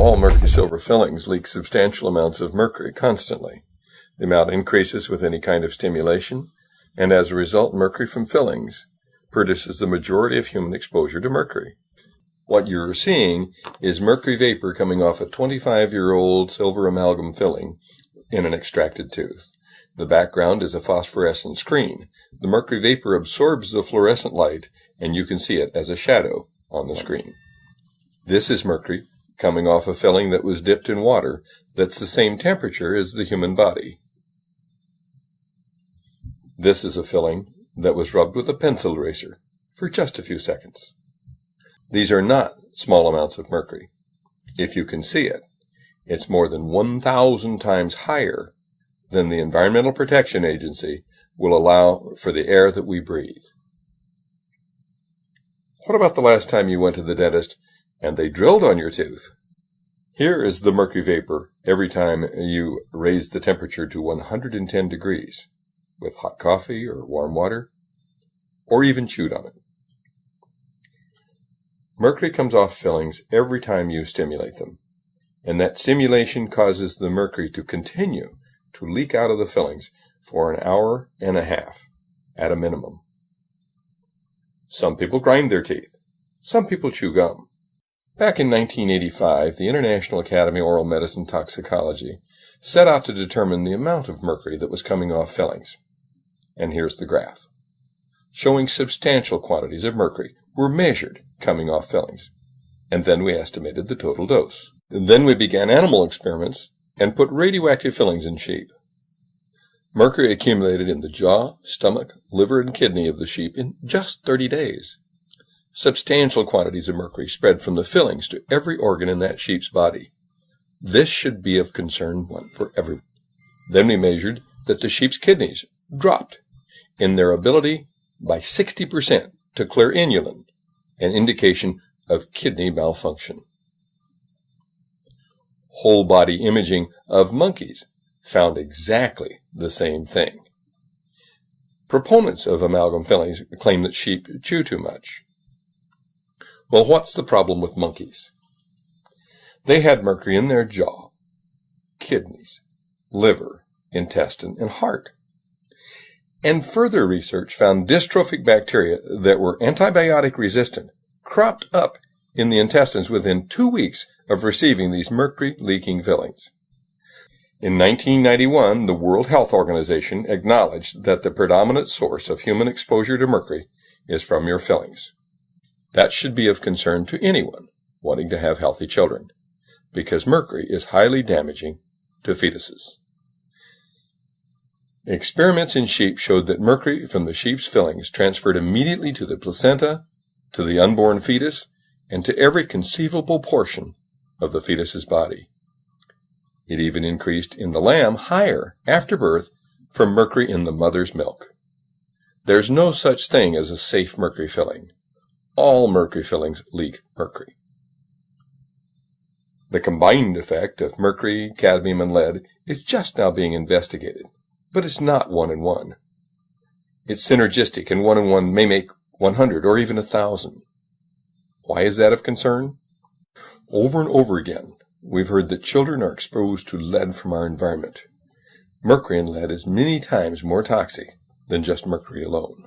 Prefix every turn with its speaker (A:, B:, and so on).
A: All mercury-silver fillings leak substantial amounts of mercury constantly. The amount increases with any kind of stimulation, and as a result, mercury from fillings produces the majority of human exposure to mercury. What you're seeing is mercury vapor coming off a 25-year-old silver amalgam filling in an extracted tooth. The background is a phosphorescent screen. The mercury vapor absorbs the fluorescent light, and you can see it as a shadow on the screen. This is mercury coming off a filling that was dipped in water that's the same temperature as the human body. This is a filling that was rubbed with a pencil eraser for just a few seconds. These are not small amounts of mercury. If you can see it, it's more than 1,000 times higher than the Environmental Protection Agency will allow for the air that we breathe. What about the last time you went to the dentist and they drilled on your tooth? Here is the mercury vapor every time you raise the temperature to 110 degrees with hot coffee or warm water, or even chewed on it. Mercury comes off fillings every time you stimulate them, and that stimulation causes the mercury to continue to leak out of the fillings for an hour and a half at a minimum. Some people grind their teeth. Some people chew gum. Back in 1985, the International Academy of Oral Medicine Toxicology set out to determine the amount of mercury that was coming off fillings. And here's the graph, showing substantial quantities of mercury were measured coming off fillings, and then we estimated the total dose. Then we began animal experiments and put radioactive fillings in sheep. Mercury accumulated in the jaw, stomach, liver, and kidney of the sheep in just 30 days. Substantial quantities of mercury spread from the fillings to every organ in that sheep's body. This should be of concern for everyone. Then we measured that the sheep's kidneys dropped in their ability by 60% to clear inulin, an indication of kidney malfunction. Whole body imaging of monkeys found exactly the same thing. Proponents of amalgam fillings claim that sheep chew too much. Well, what's the problem with monkeys? They had mercury in their jaw, kidneys, liver, intestine, and heart. And further research found dystrophic bacteria that were antibiotic resistant cropped up in the intestines within 2 weeks of receiving these mercury-leaking fillings. In 1991, the World Health Organization acknowledged that the predominant source of human exposure to mercury is from your fillings. That should be of concern to anyone wanting to have healthy children, because mercury is highly damaging to fetuses. Experiments in sheep showed that mercury from the sheep's fillings transferred immediately to the placenta, to the unborn fetus, and to every conceivable portion of the fetus's body. It even increased in the lamb higher after birth from mercury in the mother's milk. There's no such thing as a safe mercury filling. All mercury fillings leak mercury. The combined effect of mercury, cadmium, and lead is just now being investigated, but it's not 1 and 1. It's synergistic, and 1 and 1 may make 100 or even 1,000. Why is that of concern? Over and over again, we've heard that children are exposed to lead from our environment. Mercury and lead is many times more toxic than just mercury alone.